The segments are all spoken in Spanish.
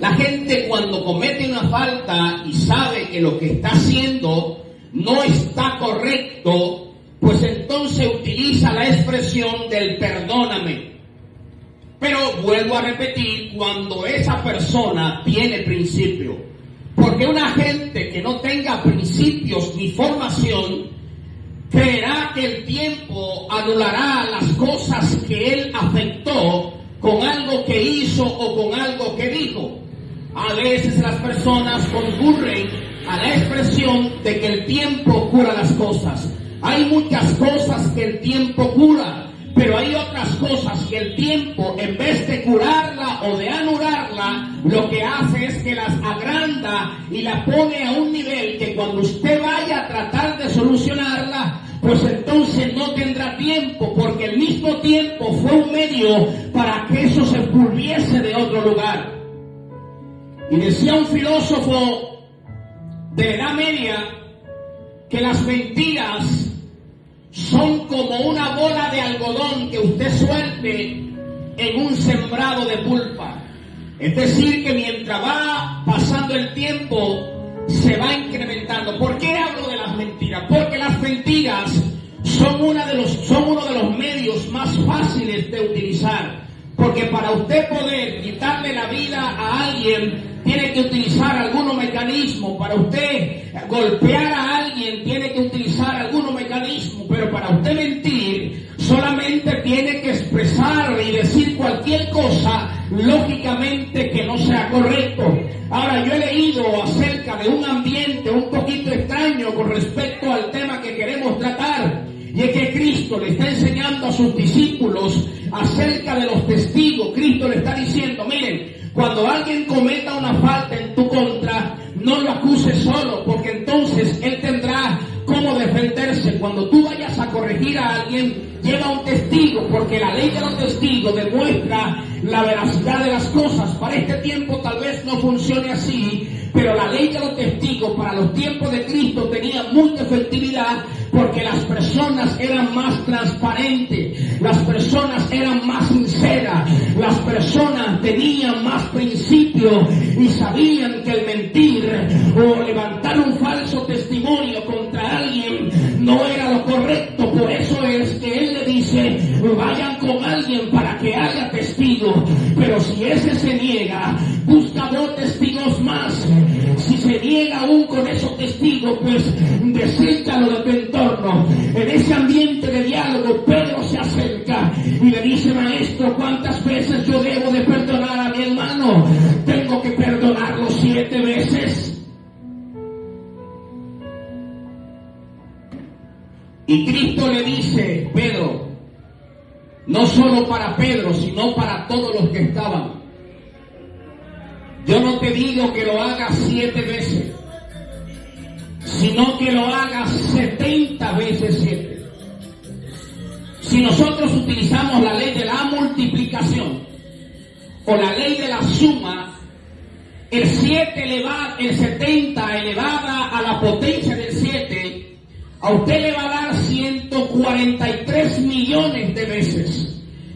La gente cuando comete una falta y sabe que lo que está haciendo no está correcto, pues entonces utiliza la expresión del perdóname. Pero vuelvo a repetir, cuando esa persona tiene principio. Porque una gente que no tenga principios ni formación, creerá que el tiempo anulará las cosas que él afectó con algo que hizo o con algo que dijo. A veces las personas concurren a la expresión de que el tiempo cura las cosas. Hay muchas cosas que el tiempo cura, pero hay otras cosas que el tiempo, en vez de curarla o de anularla, lo que hace es que las agranda y la pone a un nivel que cuando usted vaya a tratar de solucionarla, pues entonces no tendrá tiempo, porque el mismo tiempo fue un medio para que eso se volviese de otro lugar. Y decía un filósofo de la Edad Media que las mentiras son como una bola de algodón que usted suelte en un sembrado de pulpa. Es decir, que mientras va pasando el tiempo, se va incrementando. ¿Por qué hablo de las mentiras? Porque las mentiras son uno de los medios más fáciles de utilizar. Porque para usted poder quitarle la vida a alguien, tiene que utilizar algunos mecanismos. Para usted golpear a alguien, tiene que utilizar algunos mecanismos. Pero para usted mentir, solamente tiene que expresar y decir cualquier cosa, lógicamente que no sea correcto. Ahora, yo he leído acerca de un ambiente un poquito extraño con respecto al tema que queremos tratar. Y es que Cristo le está enseñando a sus discípulos acerca de los testigos. Cristo le está diciendo, miren, cuando alguien cometa una falta en tu contra, no lo acuses solo, porque entonces él tendrá cómo defenderse. Cuando tú vayas a corregir a alguien, lleva un testigo, porque la ley de los testigos demuestra la veracidad de las cosas. Para este tiempo tal vez no funcione así, pero la ley de los testigos para los tiempos de Cristo tenía mucha efectividad, porque las personas eran más transparentes, las personas eran más sinceras, las personas tenían más principio y sabían que el mentir o levantar un falso testimonio contra alguien no era lo correcto. Por eso es que él le dice, vayan con alguien para que haya testigo, pero si ese se niega, busca 2 testigos más. Si se niega aún con esos testigos, pues desértalo de tu entorno. En ese ambiente de diálogo, Pedro se acerca y le dice, maestro, ¿cuántas veces yo debo de perdonar a mi hermano? ¿Tengo que perdonarlo 7 veces? Y Cristo le dice, Pedro, no solo para Pedro, sino para todos los que estaban, yo no te digo que lo hagas 7 veces, sino que lo hagas 70 veces 7. Si nosotros utilizamos la ley de la multiplicación o la ley de la suma, el 70 elevada a la potencia del 7, a usted le va a dar 143 millones de veces.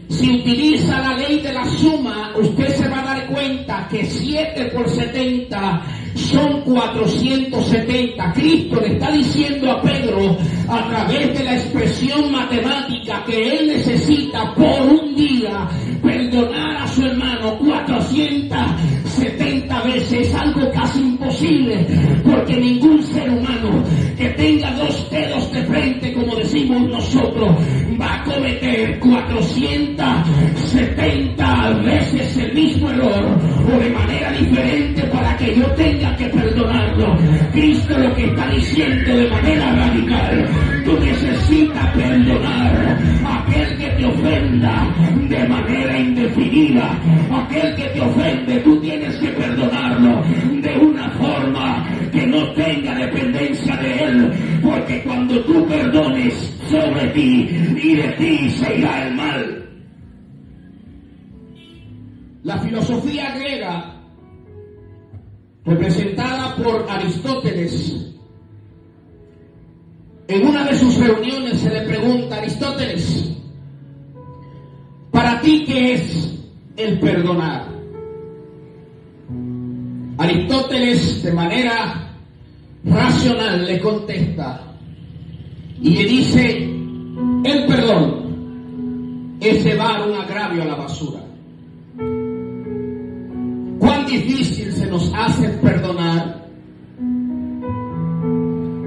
Si utiliza la ley de la suma, usted se va a dar cuenta que 7 por 70 son 470. Cristo le está diciendo a Pedro, a través de la expresión matemática, que él necesita por un día perdonar a su hermano 470 veces. Es algo casi imposible, porque ningún ser humano que tenga 2 dedos de frente, como decimos nosotros, va a cometer 470 veces el mismo error o de manera diferente para que yo tenga que perdonarlo. Cristo lo que está diciendo de manera radical, tú necesitas perdonar a aquel que te ofenda de manera indefinida. Aquel que te ofende, tú tienes que perdonarlo de una forma que no tenga dependencia de él, porque cuando tú perdones, sobre ti y de ti se irá el mal. La filosofía griega, representada por Aristóteles, en una de sus reuniones se le pregunta a Aristóteles, ¿para ti qué es el perdonar? Aristóteles, de manera racional, le contesta y le dice: el perdón es llevar un agravio a la basura. Cuán difícil se nos hace perdonar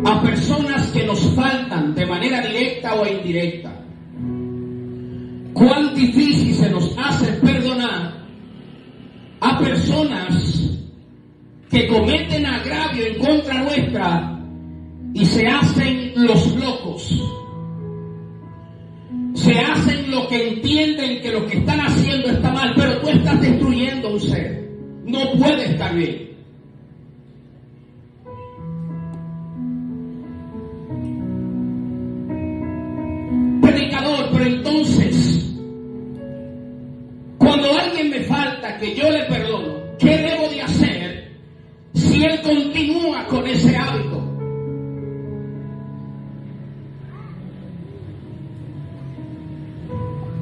a personas que nos faltan de manera directa o indirecta. Cuán difícil se nos hace perdonar a personas que cometen agravio en contra nuestra y se hacen los locos. Se hacen lo que entienden que lo que están haciendo está mal, pero tú estás destruyendo un ser. No puede estar bien. Predicador, pero entonces, cuando alguien me falta que yo le perdono, ¿qué debo de hacer si él continúa con ese hábito?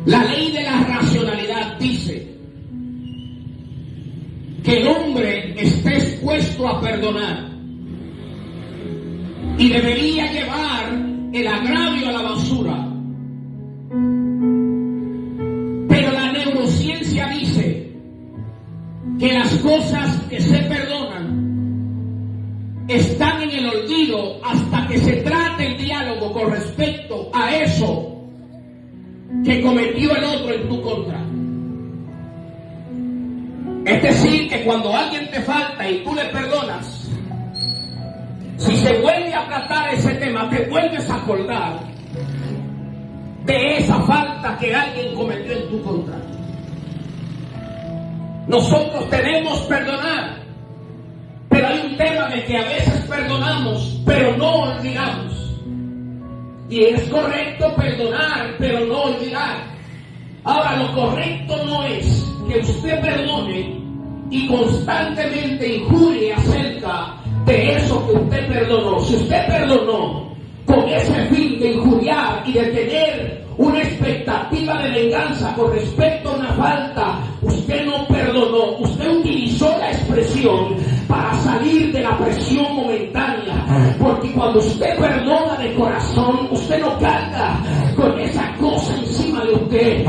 La ley de la racionalidad dice que el hombre está expuesto a perdonar y debería llevar el agravio a la basura. Pero la neurociencia dice que las cosas que se perdonan están en el olvido hasta que se trate el diálogo con respecto a eso que cometió el otro en tu contra. Es decir, que cuando alguien te falta y tú le perdonas, si se vuelve a tratar ese tema, te vuelves a acordar de esa falta que alguien cometió en tu contra. Nosotros debemos perdonar, pero hay un tema de que a veces perdonamos, pero no olvidamos. Y es correcto perdonar, pero no olvidar. Ahora, lo correcto no es que usted perdone y constantemente injurie acerca de eso que usted perdonó. Si usted perdonó con ese fin de injuriar y de tener una expectativa de venganza con respecto a una falta, usted no perdonó, usted utilizó la expresión para salir de la presión momentánea, porque cuando usted perdona de corazón, usted no carga con esa cosa encima de usted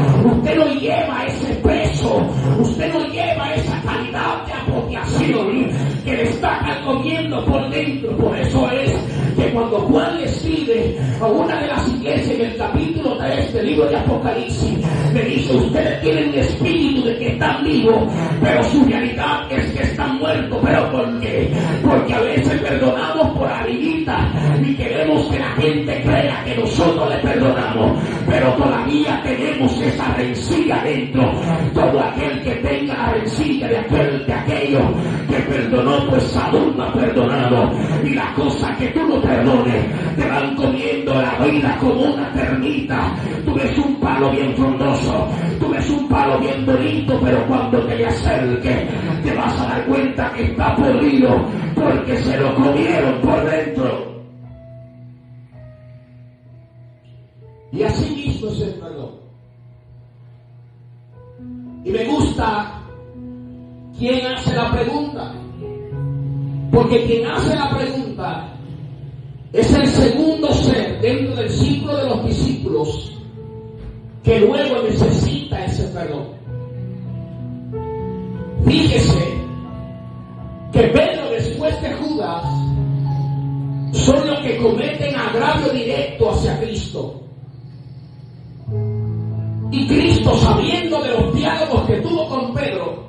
no lleva ese peso, usted no lleva esa calidad de apropiación que le está comiendo por dentro. Por eso es que cuando Juan le escribe a una de las iglesias en el capítulo 3 del libro de Apocalipsis, le dice: ustedes tienen el espíritu de que están vivos, pero su realidad es que están muertos. ¿Pero por qué? Porque a veces perdonamos por arribita y queremos que la gente crea que nosotros le perdonamos, pero todavía tenemos esa rencilla dentro. Todo aquel que tenga la rencilla de aquello que perdonó, pues aún no ha perdonado. Y la cosa que tú no perdones, te van comiendo la vida como una termita. Tú ves un palo bien frondoso, tú ves un palo bien bonito, pero cuando te le acerques, te vas a dar cuenta que está podrido, porque se lo comieron por dentro. Y así mismo es el perdón. Y me gusta quien hace la pregunta, porque quien hace la pregunta es el segundo ser dentro del ciclo de los discípulos que luego necesita ese perdón. Fíjese que Pedro, después de Judas, son los que cometen agravio directo hacia Cristo. Y Cristo, sabiendo de los diálogos que tuvo con Pedro,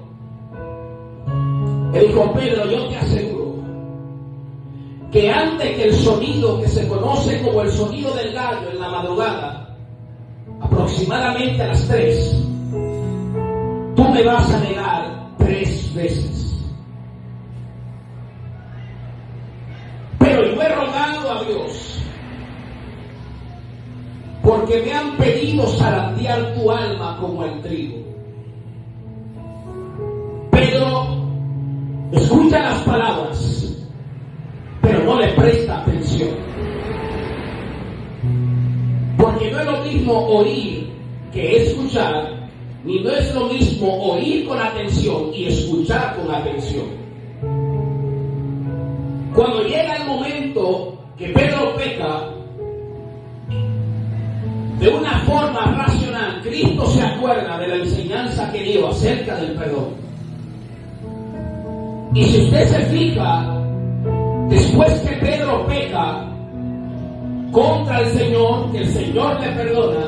le dijo: Pedro, yo te aseguro que antes que el sonido que se conoce como el sonido del gallo en la madrugada, aproximadamente a las 3, tú me vas a negar 3 veces. Pero yo he rogado a Dios, porque me han pedido zarandear tu alma como el trigo. Pedro escucha las palabras, pero no le presta atención. Porque no es lo mismo oír que escuchar, ni no es lo mismo oír con atención y escuchar con atención. Cuando llega el momento que Pedro peca, de una forma racional, Cristo se acuerda de la enseñanza que dio acerca del perdón. Y si usted se fija, después que Pedro peca contra el Señor, que el Señor le perdona,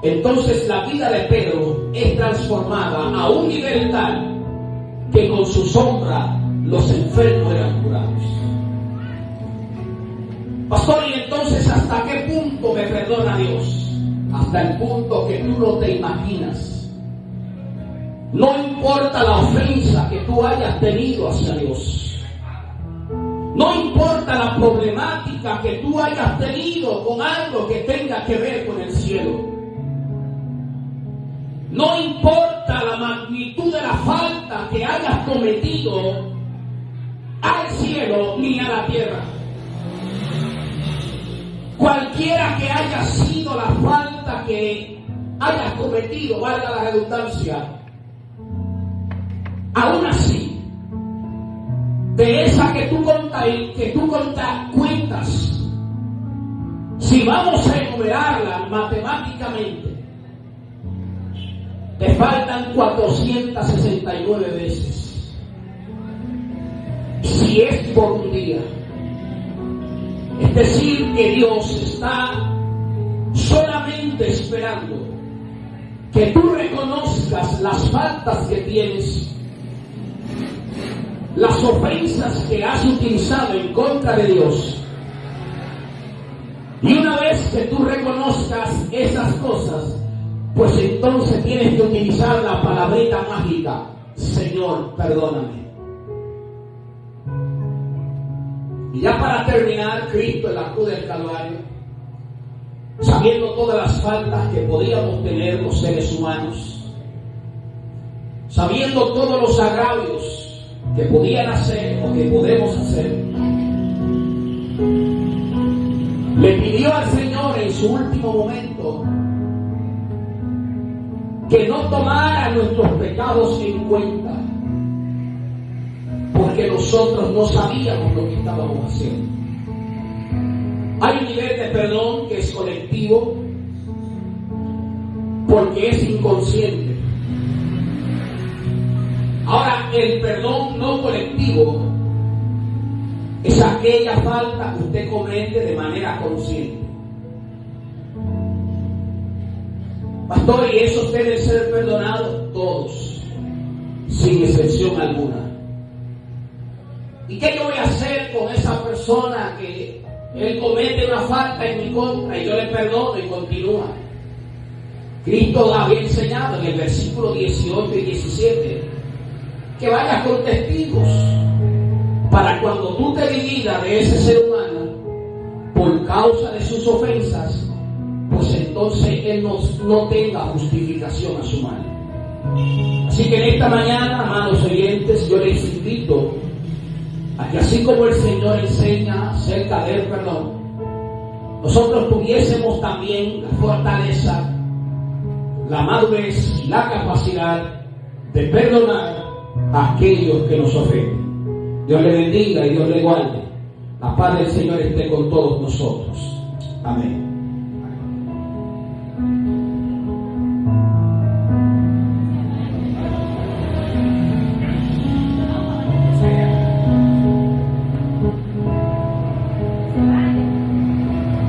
entonces la vida de Pedro es transformada a un nivel tal que con su sombra los enfermos eran curados. Pastor, ¿y entonces hasta qué punto me perdona Dios? Hasta el punto que tú no te imaginas. No importa la ofensa que tú hayas tenido hacia Dios. No importa la problemática que tú hayas tenido con algo que tenga que ver con el cielo. No importa la magnitud de la falta que hayas cometido al cielo ni a la tierra. Cualquiera que haya sido la falta que hayas cometido, valga la redundancia, aún así, de esa que tú cuentas, si vamos a enumerarla matemáticamente, te faltan 469 veces. Si es por un día. Es decir, que Dios está solamente esperando que tú reconozcas las faltas que tienes, las ofensas que has utilizado en contra de Dios. Y una vez que tú reconozcas esas cosas, pues entonces tienes que utilizar la palabrita mágica: Señor, perdóname. Y ya para terminar, Cristo en la cruz del Calvario, sabiendo todas las faltas que podíamos tener los seres humanos, sabiendo todos los agravios que podían hacer o que podemos hacer, le pidió al Señor en su último momento que no tomara nuestros pecados en cuenta, porque nosotros no sabíamos lo que estábamos haciendo. Hay un nivel de perdón que es colectivo, porque es inconsciente. Ahora, el perdón no colectivo es aquella falta que usted comete de manera consciente. Pastor, ¿y esos deben ser perdonados? Todos, sin excepción alguna. ¿Y qué yo voy a hacer con esa persona que él comete una falta en mi contra y yo le perdono y continúa? Cristo había enseñado en el versículo 18 y 17 que vayas con testigos para cuando tú te dividas de ese ser humano por causa de sus ofensas, pues entonces él no tenga justificación a su mano. Así que en esta mañana, amados oyentes, yo les invito a que así como el Señor enseña acerca del perdón, nosotros tuviésemos también la fortaleza, la madurez y la capacidad de perdonar a aquellos que nos ofenden. Dios le bendiga y Dios le guarde. La paz del Señor esté con todos nosotros. Amén.